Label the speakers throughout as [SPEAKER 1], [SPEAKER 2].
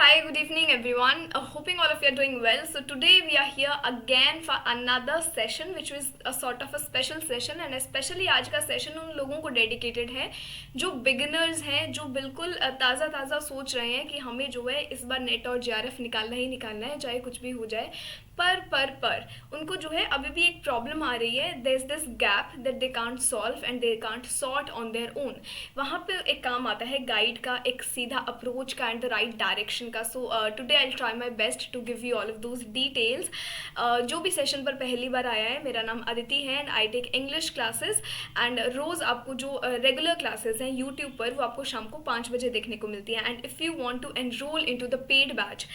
[SPEAKER 1] Hi, good evening everyone. Hoping all of you are doing well. So today we are here again for another session which is a sort of a special session and especially आज का session उन लोगों को dedicated है जो beginners हैं, जो बिल्कुल ताज़ा ताज़ा सोच रहे हैं कि हमें जो है इस बार नेट और जेआरएफ निकालना ही निकालना है, चाहे कुछ भी हो जाए। पर उनको जो है अभी भी एक प्रॉब्लम आ रही है, there is this gap that they can't solve and they can't sort on their own. वहाँ पे एक काम आता है गाइड का, एक सीधा अप्रोच का एंड द राइट डायरेक्शन का। So today I try my best to give you all of those details. जो भी सेशन पर पहली बार आया है, मेरा नाम अदिति है and I take English classes and रोज़ आपको जो रेगुलर क्लासेस हैं यूट्यूब पर वो आपको शाम को 5 बजे देखने को मिलती है। And if you want to enrol into the paid batch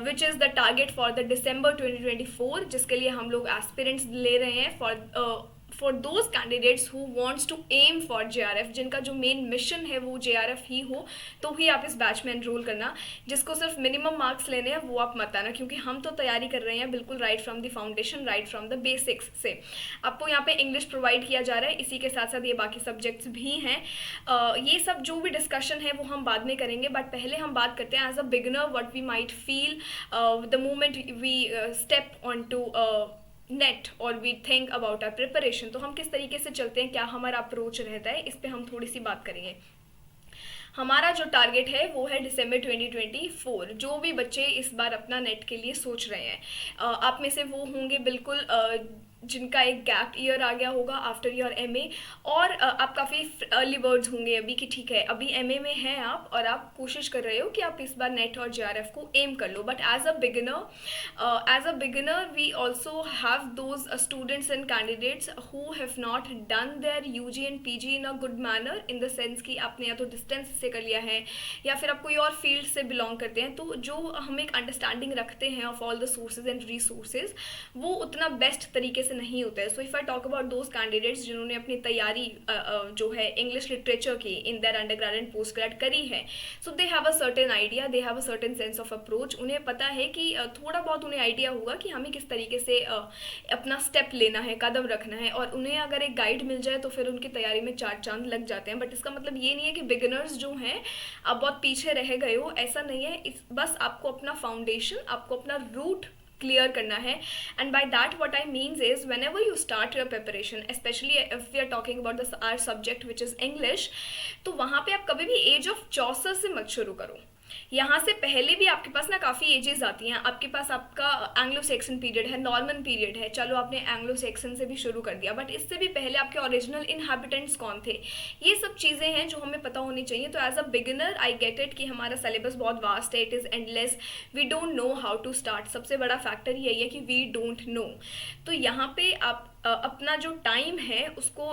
[SPEAKER 1] which is the target for the December 2024, जिसके लिए हम लोग एस्पिरेंट्स ले रहे हैं for those candidates who wants to aim for JRF, जिनका जो मेन मिशन है वो जेआरएफ ही हो, तो ही आप इस बैच में एनरोल करना। जिसको सिर्फ मिनिमम मार्क्स लेने हैं वो आप मत आना, क्योंकि हम तो तैयारी कर रहे हैं बिल्कुल right from the foundation, right from the basics से। आपको यहाँ पे इंग्लिश प्रोवाइड किया जा रहा है, इसी के साथ साथ ये बाकी सब्जेक्ट्स भी हैं। ये सब जो भी डिस्कशन है वो हम बाद में करेंगे, बट पहले हम बात करते हैं as a beginner what we might feel the moment we step on to NET और we think about our preparation. तो हम किस तरीके से चलते हैं, क्या हमारा अप्रोच रहता है, इस पर हम थोड़ी सी बात करेंगे। हमारा जो टारगेट है वो है December 2024। जो भी बच्चे इस बार अपना नेट के लिए सोच रहे हैं, आप में से वो होंगे बिल्कुल जिनका एक गैप ईयर आ गया होगा आफ्टर योर एमए, और आप काफ़ी अर्ली बर्ड्स होंगे अभी कि ठीक है अभी एमए में हैं आप और आप कोशिश कर रहे हो कि आप इस बार नेट और जेआरएफ को एम कर लो। But as a beginner we also have those students and candidates who have not done their UG and PG in a good manner, in the sense कि आपने या तो डिस्टेंस से कर लिया है या फिर आप कोई और फील्ड से बिलोंग करते हैं, तो जो हम एक अंडरस्टैंडिंग रखते हैं of all the sources and resources वो उतना बेस्ट तरीके से नहीं होता है। So if I talk about those candidates जिन्होंने अपनी तैयारी जो है इंग्लिश लिटरेचर की in their undergrad and post grad करी है, so they have a certain idea, they have a certain sense of approach. उन्हें पता है कि थोड़ा बहुत उन्हें आइडिया होगा कि हमें किस तरीके से अपना स्टेप लेना है, कदम रखना है, और उन्हें अगर एक गाइड मिल जाए तो फिर उनकी तैयारी में 4 चांद लग जाते हैं। बट इसका मतलब ये नहीं है कि बिगिनर्स जो हैं आप बहुत पीछे रह गए हो, ऐसा नहीं है। बस आपको अपना फाउंडेशन, आपको अपना रूट क्लियर करना है। And by that what I means is whenever you start your preparation, specially if we are talking about the our subject which is English, तो वहाँ पे आप कभी भी एज ऑफ 64 से मत शुरू करो। यहाँ से पहले भी आपके पास ना काफ़ी एजेस आती हैं। आपके पास आपका एंग्लो सेक्सन पीरियड है, नॉर्मन पीरियड है, चलो आपने एंग्लो सेक्सन से भी शुरू कर दिया, बट इससे भी पहले आपके ओरिजिनल इनहैबिटेंट्स कौन थे, ये सब चीज़ें हैं जो हमें पता होनी चाहिए। तो as a beginner I get it कि हमारा सिलेबस बहुत वास्ट है, it is endless, we don't know how to start. सबसे बड़ा फैक्टर यही है कि वी डोंट नो। तो यहाँ पे आप अपना जो टाइम है उसको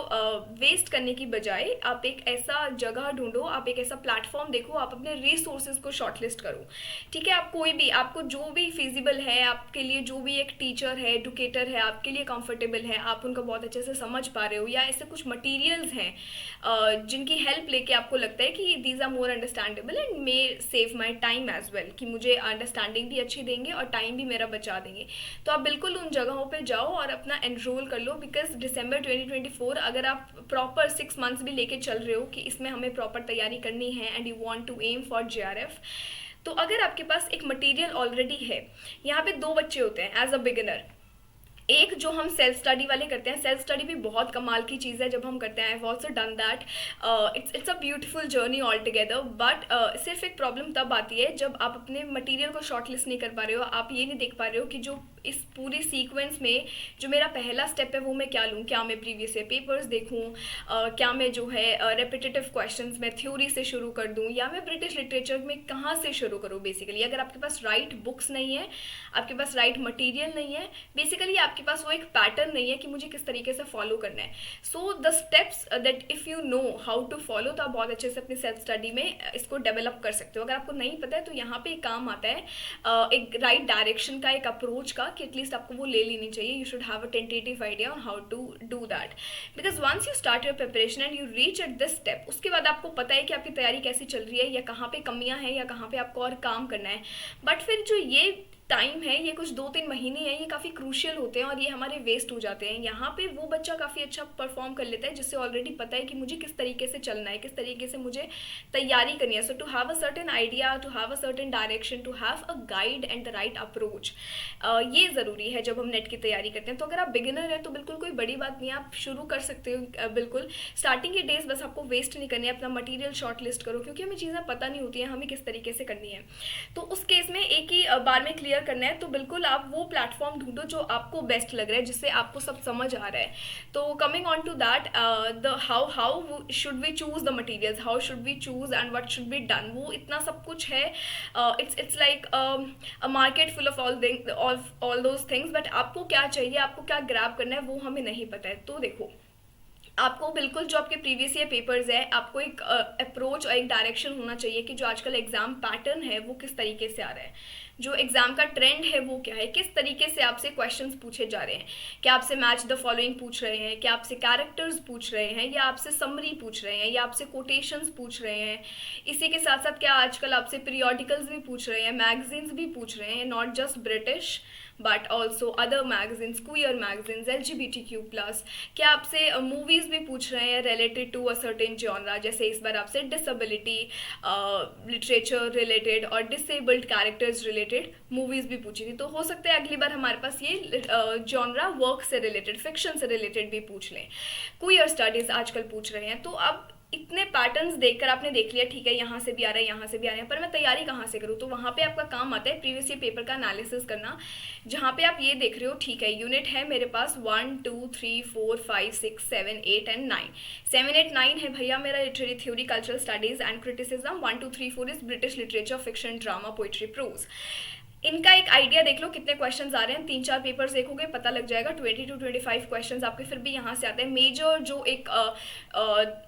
[SPEAKER 1] वेस्ट करने की बजाय आप एक ऐसा जगह ढूंढो, आप एक ऐसा प्लेटफॉर्म देखो, आप अपने रिसोर्सेज को शॉर्टलिस्ट करो। ठीक है, आप कोई भी, आपको जो भी फिजिबल है आपके लिए, जो भी एक टीचर है, एडुकेटर है आपके लिए कंफर्टेबल है, आप उनका बहुत अच्छे से समझ पा रहे हो, या ऐसे कुछ मटेरियल्स हैं जिनकी हेल्प लेके आपको लगता है कि these are more understandable and may save my time as well, कि मुझे अंडरस्टैंडिंग भी अच्छी देंगे और टाइम भी मेरा बचा देंगे, तो आप बिल्कुल उन जगहों पर जाओ और अपना एनरोल लो। बिकॉज December 2024 अगर आप प्रॉपर 6 मंथ्स भी लेके चल रहे हो कि इसमें हमें प्रॉपर तैयारी करनी है and you want to aim for JRF, तो अगर आपके पास एक मटेरियल ऑलरेडी है, यहाँ पे 2 बच्चे होते हैं एज अ बिगिनर। एक जो हम सेल्फ स्टडी वाले करते हैं, सेल्फ स्टडी भी बहुत कमाल की चीज़ है जब हम करते हैं। I have also done that, it's a beautiful journey all together. But सिर्फ एक प्रॉब्लम तब आती है जब आप अपने मटेरियल को शॉर्टलिस्ट नहीं कर पा रहे हो, आप ये नहीं देख पा रहे हो कि जो इस पूरी सीक्वेंस में जो मेरा पहला स्टेप है वो मैं क्या लूँ। क्या मैं प्रीवियस ईयर पेपर्स देखूँ, क्या मैं जो है रेपिटेटिव क्वेश्चंस में थ्योरी से शुरू कर दूँ, या मैं ब्रिटिश लिटरेचर में कहाँ से शुरू करूँ। बेसिकली अगर आपके पास राइट बुक्स नहीं है, आपके पास राइट मटीरियल नहीं है, बेसिकली आपके पास वो एक पैटर्न नहीं है कि मुझे किस तरीके से फॉलो करना है। So the steps that if you know how to follow, तो आप बहुत अच्छे से अपनी सेल्फ स्टडी में इसको डेवलप कर सकते हो। अगर आपको नहीं पता है तो यहाँ पे एक काम आता है एक राइट डायरेक्शन का, एक अप्रोच का, कि एटलीस्ट आपको वो ले लेनी चाहिए। You should have a tentative idea on how to do that, because once you start your preparation and you reach at this step, उसके बाद आपको पता है कि आपकी तैयारी कैसी चल रही है, या कहाँ पे कमियाँ हैं, या कहाँ पे आपको और काम करना है। बट फिर जो ये टाइम है, ये कुछ 2-3 महीने हैं, ये काफ़ी क्रूशियल होते हैं और ये हमारे वेस्ट हो जाते हैं। यहाँ पे वो बच्चा काफ़ी अच्छा परफॉर्म कर लेता है जिससे ऑलरेडी पता है कि मुझे किस तरीके से चलना है, किस तरीके से मुझे तैयारी करनी है। So to have a certain idea, to have a certain direction, to have a guide and the right approach, ये ज़रूरी है जब हम नेट की तैयारी करते हैं। तो अगर आप बिगिनर हैं तो बिल्कुल कोई बड़ी बात नहीं है, आप शुरू कर सकते हो। बिल्कुल स्टार्टिंग के डेज बस आपको वेस्ट नहीं करनी है, अपना मटीरियल शॉर्ट लिस्ट करो, क्योंकि हमें चीज़ें पता नहीं होती हैं हमें किस तरीके से करनी है। तो उस केस में एक ही बार में क्लियर करना है, तो बिल्कुल आप वो प्लेटफॉर्म ढूंढो जो आपको बेस्ट लग रहा है, जिससे आपको सब समझ आ रहा है। तो coming on to that, the how should we choose the materials, how should we choose and what should be done, वो इतना सब कुछ है। It's like a market full of all those things, but आपको क्या चाहिए, आपको क्या ग्रैब करना है, वो हमें नहीं पता है। तो देखो, आपको बिल्कुल जो आपके प्रीवियस ईयर पेपर्स है, आपको एक अप्रोच और एक डायरेक्शन होना चाहिए कि जो आजकल एग्जाम पैटर्न है वो किस तरीके से आ रहा है, जो एग्जाम का ट्रेंड है वो क्या है, किस तरीके से आपसे क्वेश्चंस पूछे जा रहे हैं। क्या आपसे मैच द फॉलोइंग पूछ रहे हैं, क्या आपसे कैरेक्टर्स पूछ रहे हैं, या आपसे समरी पूछ रहे हैं, या आपसे कोटेशंस पूछ रहे हैं। इसी के साथ साथ क्या आजकल आपसे पीरियोडिकल्स भी पूछ रहे हैं, मैगजीन्स भी पूछ रहे हैं, not just British but also other magazines, queer magazines, LGBTQ+। क्या आपसे मूवीज़ भी पूछ रहे हैं related to a certain genre, जैसे इस बार आपसे डिसेबिलिटी लिटरेचर रिलेटेड और डिसेबल्ड कैरेक्टर्स रिलेटेड मूवीज़ भी पूछी थी। तो हो सकता है अगली बार हमारे पास ये जॉनरा वर्क से रिलेटेड, फिक्शन से रिलेटेड भी पूछ लें। क्वियर स्टडीज़ आजकल पूछ रहे हैं। तो अब इतने पैटर्न्स देखकर आपने देख लिया, ठीक है यहाँ से भी आ रहा है, यहाँ से भी आ रहे हैं, पर मैं तैयारी कहाँ से करूँ। तो वहाँ पे आपका काम आता है प्रीवियस ईयर पेपर का एनालिसिस करना, जहाँ पे आप ये देख रहे हो, ठीक है यूनिट है मेरे पास 1 2 3 4 5 6 7 8 एंड 9, 7 8 9 है भैया मेरा literary theory, cultural studies and criticism. 1 2 3 4 is British literature, fiction, drama, poetry, prose. इनका एक आइडिया देख लो कितने क्वेश्चंस आ रहे हैं, 3-4 पेपर्स देखोगे पता लग जाएगा, 20 to 25 क्वेश्चंस आपके फिर भी यहाँ से आते हैं। मेजर जो एक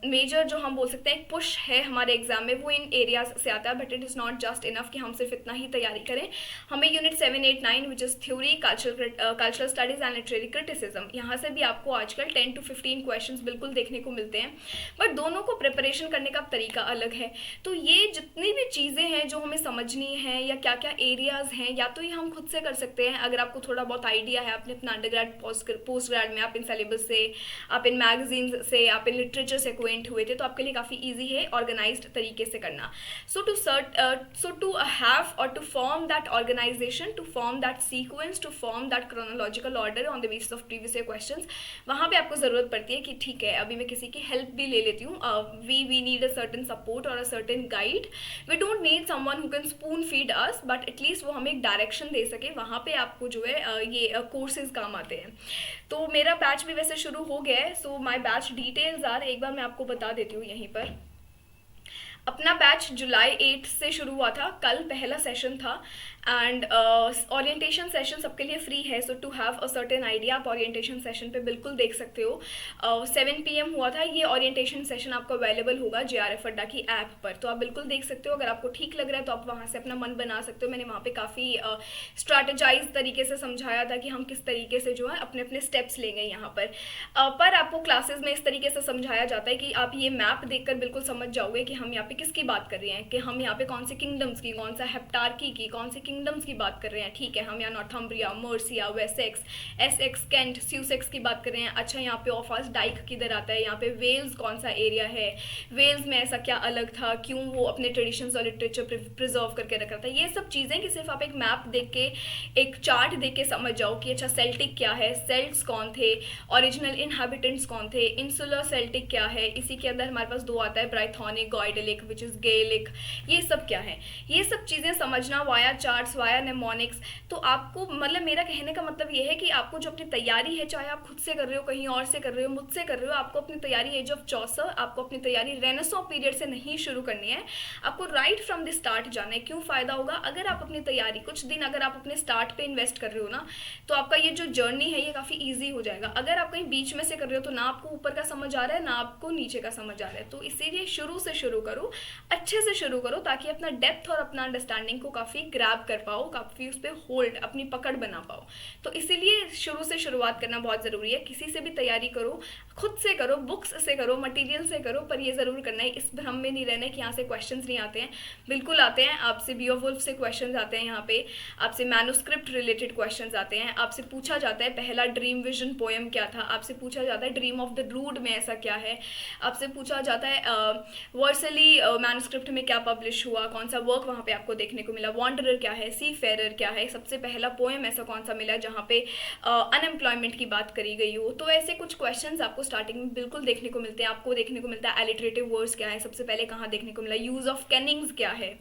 [SPEAKER 1] मेजर जो हम बोल सकते हैं एक पुश है हमारे एग्जाम में, वो इन एरियाज से आता है। But it is not just enough कि हम सिर्फ इतना ही तैयारी करें, हमें unit 7 8 9 which is theory, cultural studies and literary criticism, यहाँ से भी आपको आजकल 10 to 15 क्वेश्चन बिल्कुल देखने को मिलते हैं। बट दोनों को प्रिपरेशन करने का तरीका अलग है। तो ये जितनी भी चीज़ें हैं जो हमें समझनी है, या क्या क्या एरियाज हैं, या तो ये हम खुद से कर सकते हैं अगर आपको थोड़ा बहुत आइडिया है, आपने अपना अंडरग्रेड पोस्ट ग्रेड में आप इन सिलेबस से, आप इन मैगजीन्स से, आप इन लिटरेचर से एक्वेंट हुए थे, तो आपके लिए काफ़ी इजी है ऑर्गेनाइज्ड तरीके से करना। सो टू हैव और to form that organisation, to form that sequence, to form that chronological order on the basis of previous year questions, वहाँ पे आपको ज़रूरत पड़ती है कि ठीक है अभी मैं किसी की हेल्प भी ले लेती हूँ। We need a certain support और a certain guide. We don't need someone who can spoon feed us, but at least वो हमें एक डायरेक्शन दे सके। वहाँ पे आपको जो है ये कोर्सेज काम आते हैं। तो मेरा बैच भी वैसे शुरू हो गया है। So my batch details are, एक बार मैं आपको बता देती हूँ यहीं पर। अपना बैच जुलाई 8 से शुरू हुआ था, कल पहला सेशन था एंड ओरिएंटेशन सेशन सबके लिए फ्री है। So to have a certain idea आप ओरिएंटेशन सेशन पे बिल्कुल देख सकते हो। 7 PM हुआ था ये ओरिएंटेशन सेशन, आपको अवेलेबल होगा JRF अड्डा की ऐप पर, तो आप बिल्कुल देख सकते हो। अगर आपको ठीक लग रहा है तो आप वहाँ से अपना मन बना सकते हो। मैंने वहाँ पे काफ़ी स्ट्रैटेजाइज तरीके से समझाया था कि हम किस तरीके से जो है अपने अपने स्टेप्स लेंगे यहाँ पर। पर आपको क्लासेज में इस तरीके से समझाया जाता है कि आप ये मैप देखकर बिल्कुल समझ जाओगे कि हम यहाँ पे किसकी बात कर रहे हैं, कि हम यहाँ पे कौन से किंगडम्स की, कौन सा हेप्टार्की की, कौन से किंगडम्स की बात कर रहे हैं। ठीक है, हम यहाँ नॉर्थम्ब्रिया, मर्सिया, वेसेक्स, एसेक्स, कैंट, स्यूसेक्स की बात कर रहे हैं। अच्छा, यहाँ पे ऑफास डाइक किधर आता है, यहाँ पे वेल्स कौन सा एरिया है, वेल्स में ऐसा क्या अलग था, क्यों वो अपने ट्रेडिशंस और लिटरेचर प्रिजर्व करके रख रहा था। ये सब चीज़ें कि सिर्फ आप एक मैप देख के, एक चार्ट देख के समझ जाओ कि अच्छा सेल्टिक क्या है, सेल्ट्स कौन थे, ओरिजिनल इनहैबिटेंट्स कौन थे, इंसुलर सेल्टिक क्या है। इसी के अंदर हमारे पास 2 आता है, ब्राइथोनिक, गॉइडेलिक विच इज़ गेलिक। ये सब क्या है, ये सब चीज़ें समझना वाया चार्ट्स, वाया नेमोनिक्स। तो आपको मतलब मेरा कहने का मतलब ये है कि आपको जो अपनी तैयारी है, चाहे आप खुद से कर रहे हो, कहीं और से कर रहे हो, मुझसे कर रहे हो, आपको अपनी तैयारी एज ऑफ चौसर, आपको अपनी तैयारी रेनेसॉ पीरियड से नहीं शुरू करनी है। आपको राइट फ्रॉम द स्टार्ट जाना है। क्यों फ़ायदा होगा, अगर आप अपनी तैयारी कुछ दिन अगर आप अपने स्टार्ट पे इन्वेस्ट कर रहे हो ना, तो आपका ये जो जर्नी है ये काफ़ी ईजी हो जाएगा। अगर आप कहीं बीच में से कर रहे हो तो ना आपको ऊपर का समझ आ रहा है, ना आपको नीचे का समझ आ रहा है। तो इसीलिए शुरू से शुरू करो, अच्छे से शुरू करो, ताकि अपना डेप्थ और अपना अंडरस्टैंडिंग को काफ़ी ग्रैब कर पाओ, काफ़ी उस पर होल्ड, अपनी पकड़ बना पाओ। तो इसीलिए शुरू से शुरुआत करना बहुत ज़रूरी है। किसी से भी तैयारी करो, खुद से करो, बुक्स से करो, मटेरियल से करो, पर ये ज़रूर करना है, इस भ्रम में नहीं रहना है कि यहाँ से क्वेश्चंस नहीं आते हैं। बिल्कुल आते हैं। आपसे बियोवुल्फ से क्वेश्चंस आते हैं, यहाँ पे आपसे मैन्युस्क्रिप्ट रिलेटेड क्वेश्चंस आते हैं, आपसे पूछा जाता है पहला ड्रीम विजन पोएम क्या था, आपसे पूछा जाता है ड्रीम ऑफ द रूड में ऐसा क्या है, आपसे पूछा जाता है वर्सली मैन्युस्क्रिप्ट में क्या पब्लिश हुआ, कौन सा वर्क वहाँ पे आपको देखने को मिला, वॉन्डरर क्या है, सी फेरर क्या है, सबसे पहला पोएम ऐसा कौन सा मिला जहाँ पे अनएम्प्लॉयमेंट की बात करी गई हो। तो ऐसे कुछ क्वेश्चंस आपको स्टार्टिंग में बिल्कुल देखने को मिलते हैं। आपको देखने को मिलता है एलिटरेटिव वर्ड्स क्या है, सबसे पहले कहाँ देखने को मिला, यूज ऑफ कैनिंग्स क्या है,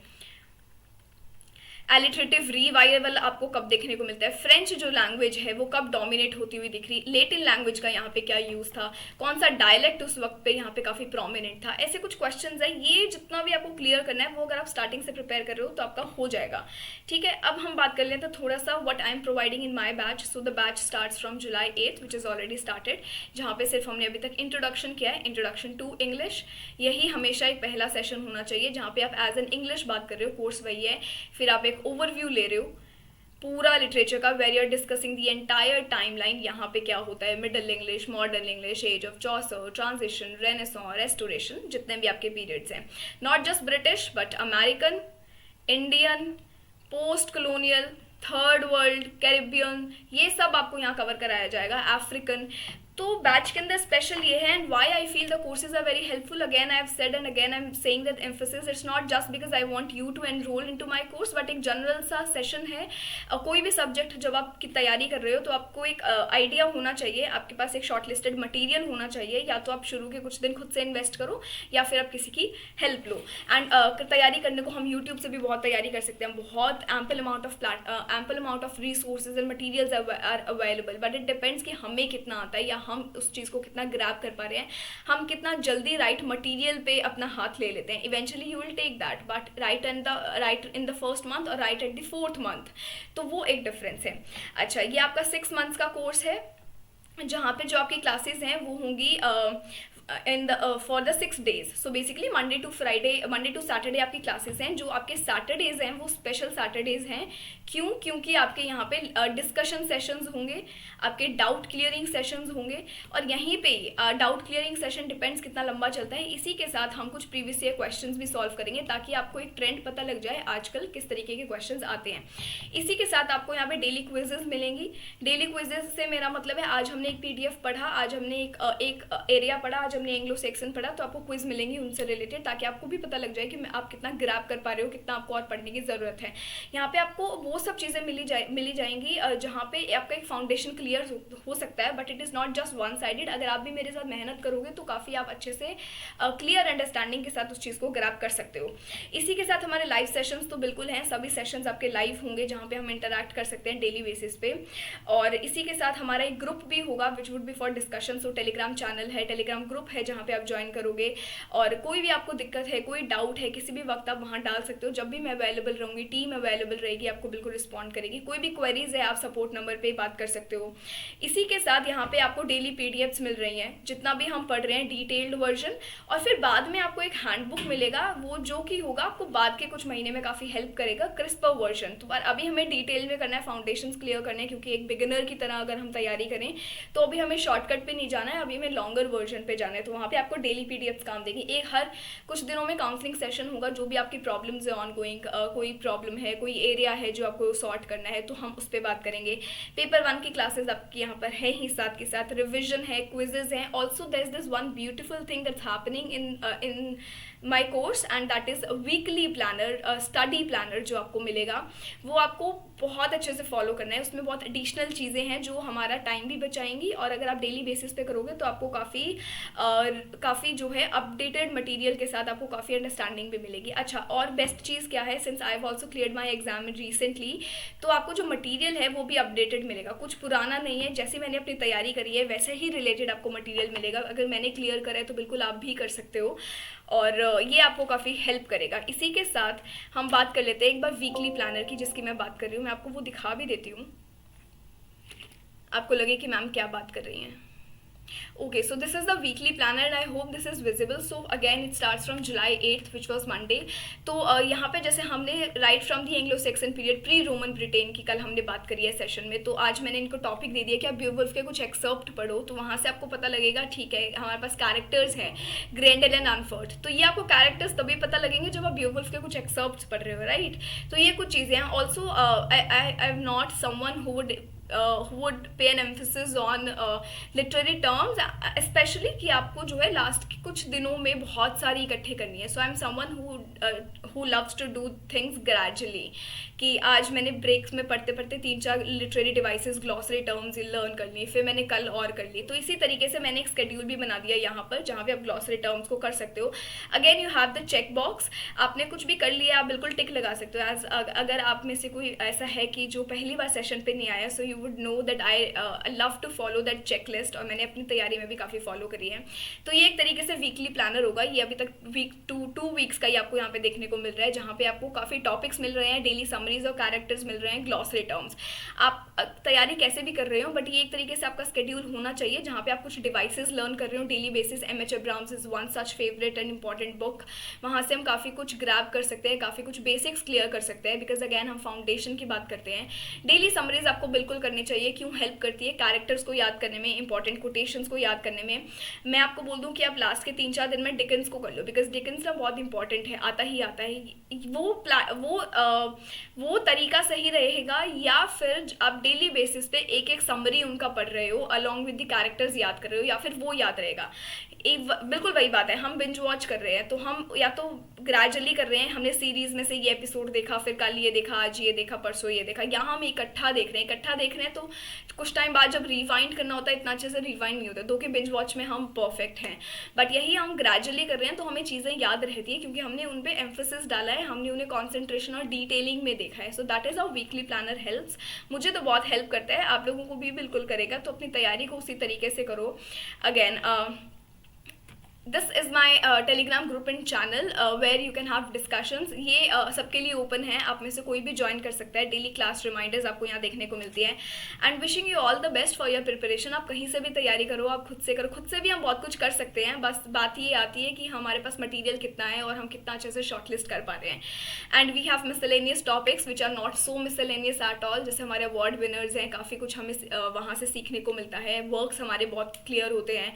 [SPEAKER 1] एलिटरेटिव रिवाइवल आपको कब देखने को मिलता है, फ्रेंच जो लैंग्वेज है वो कब डोमिनेट होती हुई दिख रही, लेटिन लैंग्वेज का यहाँ पे क्या यूज़ था, कौन सा डायलेक्ट उस वक्त पे यहाँ पे काफ़ी प्रोमिनेंट था। ऐसे कुछ क्वेश्चंस हैं। ये जितना भी आपको क्लियर करना है वो अगर आप स्टार्टिंग से प्रिपेयर कर रहे हो तो आपका हो जाएगा। ठीक है, अब हम बात कर लेते हैं थोड़ा सा what I am providing in my batch. So the batch starts from July 8 which is already started, जहाँ पे सिर्फ हमने अभी तक इंट्रोडक्शन किया है, इंट्रोडक्शन टू इंग्लिश। यही हमेशा एक पहला सेशन होना चाहिए जहाँ पे आप एज एन इंग्लिश बात कर रहे हो, कोर्स वही है। फिर आप एक ओवरव्यू ले रहे हो पूरा लिटरेचर का, where are discussing the entire timeline, यहाँ पे क्या होता है, middle English, modern English, age of Chaucer, transition, renaissance, restoration, जितने भी आपके पीरियड्स हैं, not just British but American, Indian, post colonial, third world, Caribbean, ये सब आपको यहाँ कवर कराया जाएगा, अफ्रीकन। तो बैच के अंदर स्पेशल ये है, and why I feel the courses are very helpful, again I have said and again I am saying that emphasis, it's not just because I want you to enrol into my course, but एक general सा session है। कोई भी subject जब आप की तैयारी कर रहे हो तो आपको एक आइडिया होना चाहिए, आपके पास एक शॉर्ट लिस्टेड मटीरियल होना चाहिए, या तो आप शुरू के कुछ दिन खुद से इन्वेस्ट करो या फिर आप किसी की हेल्प लो। एंड तैयारी करने को हम यूट्यूब से भी बहुत तैयारी कर सकते हैं, बहुत ample amount of resources and materials are available, but it depends कि हमें कितना आता है या हम उस चीज़ को कितना ग्रैब कर पा रहे हैं, हम कितना जल्दी राइट मटेरियल पे अपना हाथ ले लेते हैं। Eventually you will take that, but right in the first month और right at the fourth month, तो वो एक डिफरेंस है। अच्छा, ये आपका 6 मंथ्स का कोर्स है, जहाँ पे जो आपकी क्लासेस हैं वो होंगी for the 6 days। So basically Monday to Saturday आपकी क्लासेस हैं। जो आपके सैटरडेज हैं वो स्पेशल सैटरडेज हैं। क्यों? क्योंकि आपके यहाँ पे डिस्कशन सेशंस होंगे, आपके डाउट क्लियरिंग सेशंस होंगे, और यहीं पे डाउट क्लियरिंग सेशन डिपेंड्स कितना लंबा चलता है। इसी के साथ हम कुछ प्रीवियस ईयर क्वेश्चंस भी सॉल्व करेंगे ताकि आपको एक ट्रेंड पता लग जाए आजकल किस तरीके के क्वेश्चंस आते हैं। इसी के साथ आपको यहाँ पे डेली क्विजेज मिलेंगी। डेली क्विजेज से मेरा मतलब है, आज हमने एक PDF पढ़ा, आज हमने एक एरिया पढ़ा, आज हमने एंग्लो सेक्शन पढ़ा, तो आपको क्विज मिलेंगी उनसे रिलेटेड, ताकि आपको भी पता लग जाए कि आप कितना ग्रैब कर पा रहे हो, कितना आपको और पढ़ने की ज़रूरत है। यहाँ पे आपको वो सब चीज़ें मिली जाएंगी जहाँ पे आपका एक फाउंडेशन क्लियर हो सकता है, but it is not just one sided. अगर आप भी मेरे साथ मेहनत करोगे तो काफ़ी आप अच्छे से क्लियर अंडरस्टैंडिंग के साथ उस चीज़ को ग्रैब कर सकते हो। इसी के साथ हमारे लाइव सेशंस तो बिल्कुल हैं, सभी सेशंस आपके लाइव होंगे जहाँ पे हम इंटरैक्ट कर सकते हैं डेली बेसिस पे। और इसी के साथ हमारा एक ग्रुप भी होगा which would be for discussion. So Telegram channel है, टेलीग्राम ग्रुप है जहाँ पे आप ज्वाइन करोगे, और कोई भी आपको दिक्कत है, कोई डाउट है, किसी भी वक्त आप वहाँ डाल सकते हो। जब भी मैं अवेलेबल रहूँगी, टीम अवेलेबल रहेगी, आपको बिल्कुल रिस्पॉन्ड करेगी। कोई भी क्वेरीज है आप सपोर्ट नंबर पे बात कर सकते हो। इसी के साथ यहाँ पे आपको डेली PDFs मिल रही हैं, जितना भी हम पढ़ रहे हैं डिटेल्ड वर्जन, और फिर बाद में आपको एक हैंडबुक मिलेगा, वो जो कि होगा आपको बाद के कुछ महीने में काफ़ी हेल्प करेगा, क्रिस्पर वर्जन। तो अभी हमें डिटेल में करना है, फाउंडेशंस क्लियर करने हैं, क्योंकि एक बिगिनर की तरह अगर हम तैयारी करें तो अभी हमें शॉर्टकट पे नहीं जाना है, अभी हमें लॉन्गर वर्जन पे जाना है। तो वहाँ पे आपको डेली PDFs काम देगी। एक हर कुछ दिनों में काउंसलिंग सेशन होगा, जो भी आपकी प्रॉब्लम्स है ऑन गोइंग, कोई प्रॉब्लम है, कोई एरिया है जो आपको सॉर्ट करना है, तो हम उस पर बात करेंगे। पेपर 1 की क्लासेस आपकी यहाँ पर है ही, साथ के साथ रिविजन है, क्विजेज हैं। Also there is this one beautiful thing that's happening in my course, and that is weekly planner, study planner जो आपको मिलेगा, वो आपको बहुत अच्छे से फॉलो करना है। उसमें बहुत एडिशनल चीज़ें हैं जो हमारा टाइम भी बचाएंगी, और अगर आप डेली बेसिस पे करोगे तो आपको काफ़ी जो है अपडेटेड मटेरियल के साथ आपको काफ़ी अंडरस्टैंडिंग भी मिलेगी। अच्छा, और बेस्ट चीज़ क्या है, since I have also cleared my exam recently, तो आपको जो मटीरियल है वो भी अपडेटेड मिलेगा, कुछ पुराना नहीं है। जैसे मैंने अपनी तैयारी करी है वैसे ही रिलेटेड आपको मटीरियल मिलेगा। अगर मैंने क्लियर करा है तो बिल्कुल आप भी कर सकते हो, और ये आपको काफ़ी हेल्प करेगा। इसी के साथ हम बात कर लेते हैं एक बार वीकली प्लानर की, जिसकी मैं बात कर रही हूँ। मैं आपको वो दिखा भी देती हूँ, आपको लगे कि मैम क्या बात कर रही हैं। Okay, so this is the weekly planner and I hope this is visible. So again it starts from July 8th which was Monday. तो यहाँ पे जैसे हमने right from the Anglo section period pre Roman Britain की कल हमने बात करी है सेशन में, तो आज मैंने इनको टॉपिक दे दिया कि आप ब्यूवुल्फ के कुछ एक्सर्प्ट पढ़ो, तो वहाँ से आपको पता लगेगा ठीक है हमारे पास कैरेक्टर्स हैं ग्रेंडल एंड अनफर्ट, तो ये आपको कैरेक्टर्स तभी पता लगेंगे जब आप ब्यूवुल्फ के कुछ एक्सर्प्ट पढ़ रहे हो, राइट। तो ये कुछ चीज़ें हैं। Also I am not someone who would pay an emphasis on literary terms, especially कि आपको जो है लास्ट के कुछ दिनों में बहुत सारी इकट्ठे करनी है। So I am someone who loves to do things gradually, कि आज मैंने ब्रेक्स में पढ़ते पढ़ते 3-4 literary devices glossary terms learn कर ली, फिर मैंने कल और कर ली, तो इसी तरीके से मैंने एक स्केड्यूल भी बना दिया यहाँ पर जहाँ पे आप ग्लॉसरी टर्म्स को कर सकते हो। Again you have the check box, आपने कुछ भी कर लिया आप बिल्कुल टिक लगा सकते हो। एज अगर आप में से कोई ऐसा है कि जो पहली बार सेशन पे नहीं आया, so you would know that I love to follow that check list, और मैंने अपनी तैयारी में भी काफ़ी फॉलो करी है। तो ये एक तरीके से वीकली प्लानर होगा। ये अभी तक वीक 2 वीक्स का ही आपको यहाँ पे देखने को मिल रहा है, जहाँ पे आपको काफ़ी टॉपिक्स मिल रहे हैं, डेली समरीज और कैरेक्टर्स मिल रहे हैं, ग्लॉसरी टर्म्स। आप तैयारी कैसे भी कर रहे हो, बट ये एक तरीके से आपका स्केड्यूल होना चाहिए जहाँ पे आप कुछ डिवाइसेस लर्न कर रहे हो daily basis. M H. Abrahams is one such favourite and important book, वहाँ से हम काफ़ी कुछ ग्रैब कर सकते हैं, काफ़ी कुछ बेसिक्स क्लियर कर सकते हैं, बिकॉज अगैन हम फाउंडेशन की बात करते हैं। डेली समरीज आपको बिल्कुल करनी चाहिए। क्यों हेल्प करती है? कैरेक्टर्स को याद करने में, इंपॉर्टेंट कोटेशंस को याद करने में। मैं आपको बोल दूं कि आप लास्ट के 3-4 दिन में डिकन्स को कर लो, बिकॉज डिकन्स ना बहुत इंपॉर्टेंट है, आता ही आता है। वो तरीका सही रहेगा, या फिर आप डेली बेसिस पे एक एक समरी उनका पढ़ रहे हो अलॉन्ग विद द कैरेक्टर्स याद कर रहे हो, या फिर वो याद रहेगा। बिल्कुल वही बात है, हम बिंज वॉच कर रहे हैं तो हम या तो ग्रेजुअली कर रहे हैं, हमने सीरीज में से ये एपिसोड देखा, फिर कल ये देखा, आज ये देखा, परसों ये देखा, यहाँ हम इकट्ठा देख रहे हैं। तो कुछ टाइम बाद जब रिवाइंड करना होता है इतना अच्छे से रिवाइंड नहीं होता, दो के बिंज वॉच में हम परफेक्ट हैं, बट यही हम ग्रेजुअली कर रहे हैं तो हमें चीज़ें याद रहती है क्योंकि हमने उन पर एम्फोसिस डाला है, हमने उन्हें कॉन्सेंट्रेशन और डिटेलिंग में देखा है। So that is our weekly planner helps. मुझे तो बहुत हेल्प करता है, आप लोगों को भी बिल्कुल करेगा, तो अपनी तैयारी को उसी तरीके से करो। Again this is my Telegram group and channel where you can have discussions. ये सबके लिए ओपन है, आप में से कोई भी ज्वाइन कर सकता है। डेली क्लास रिमाइंडर्स आपको यहाँ देखने को मिलती है। And wishing you all the best for your preparation. आप कहीं से भी तैयारी करो, आप खुद से करो, खुद से भी हम बहुत कुछ कर सकते हैं, बस बात ये आती है कि हमारे पास मटीरियल कितना है और हम कितना अच्छे से शॉर्टलिस्ट कर पा रहे हैं। And we have miscellaneous topics which are not so miscellaneous at all, जैसे हमारे अवार्ड विनर्स हैं, काफ़ी कुछ हमें वहाँ से सीखने को मिलता है। वर्क्स हमारे बहुत क्लियर होते हैं,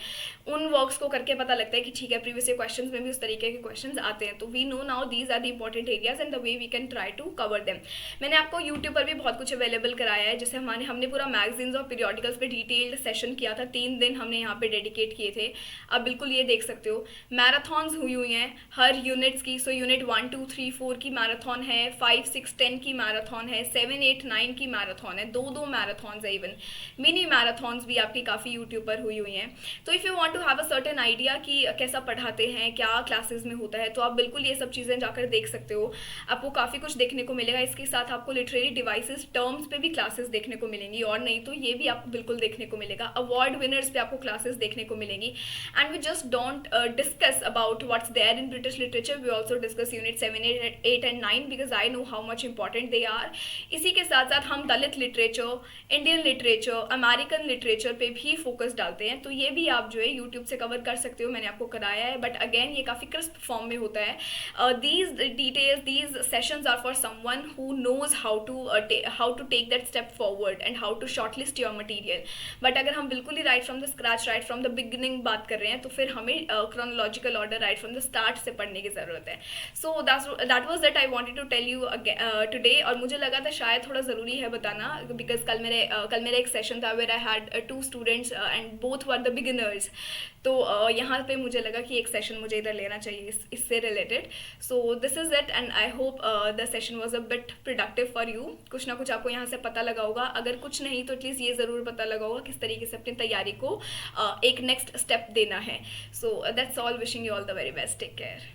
[SPEAKER 1] उन वर्क्स को करके पता लगता है कि ठीक है प्रीवियस क्वेश्चंस में भी उस तरीके के क्वेश्चंस आते हैं, तो we know now these are the important areas and the way we can try to cover them. मैंने आपको यूट्यूब पर भी बहुत कुछ अवेलेबल कराया है, जैसे हमने पूरा मैगजीन्स और पीरियोडिकल्स पे डिटेल्ड सेशन किया था, 3 दिन हमने यहाँ पे डेडिकेट किए थे। आप बिल्कुल ये देख सकते हो, मैराथॉन्स हुई हैं हर यूनिट्स की। सो यूनिट 1, 2, 3, 4 की मैराथन है, 5, 6, 10 की मैराथन है, 7, 8, 9 की मैराथन है, 2 मैराथॉन्स है, इवन मिनी मैराथॉन्स भी आपकी काफ़ी यूट्यूब पर हुई हैं। तो if you want to have a certain idea कि कैसा पढ़ाते हैं, क्या क्लासेस में होता है, तो आप बिल्कुल ये सब चीज़ें जाकर देख सकते हो, आपको काफ़ी कुछ देखने को मिलेगा। इसके साथ आपको लिटरेरी डिवाइसेस टर्म्स पे भी क्लासेस देखने को मिलेंगी, और नहीं तो ये भी आपको बिल्कुल देखने को मिलेगा। अवार्ड विनर्स पे आपको क्लासेस देखने को मिलेंगी। And we just don't discuss about what's there in British literature, we also discuss unit 7, 8 and 9 because I know how much important they are. इसी के साथ साथ हम Dalit literature, Indian literature, American literature पे भी फोकस डालते हैं, तो ये भी आप जो है यूट्यूब से कवर कर सकते हो, मैंने आपको कराया है। बट अगेन ये काफ़ी क्रिस्प फॉर्म में होता है। These details, these sessions are for someone who knows how to take that step forward and how to shortlist your material. But अगर हम बिल्कुल ही right from the scratch, right from the beginning बात कर रहे हैं, तो फिर हमें chronological order right from the start से पढ़ने की ज़रूरत है। So that was that I wanted to tell you today. और मुझे लगा था शायद थोड़ा ज़रूरी है बताना, बिकॉज कल मेरा एक सेशन था where I had 2 students and both were the beginners. तो यहाँ पे मुझे लगा कि एक सेशन मुझे इधर लेना चाहिए इससे related. So this is it and I hope the session was a bit productive for you. कुछ ना कुछ आपको यहाँ से पता लगा होगा, अगर कुछ नहीं तो एटलीस्ट ये ज़रूर पता लगा होगा किस तरीके से अपनी तैयारी को एक नेक्स्ट स्टेप देना है। So that's all, wishing you all the very best, take care.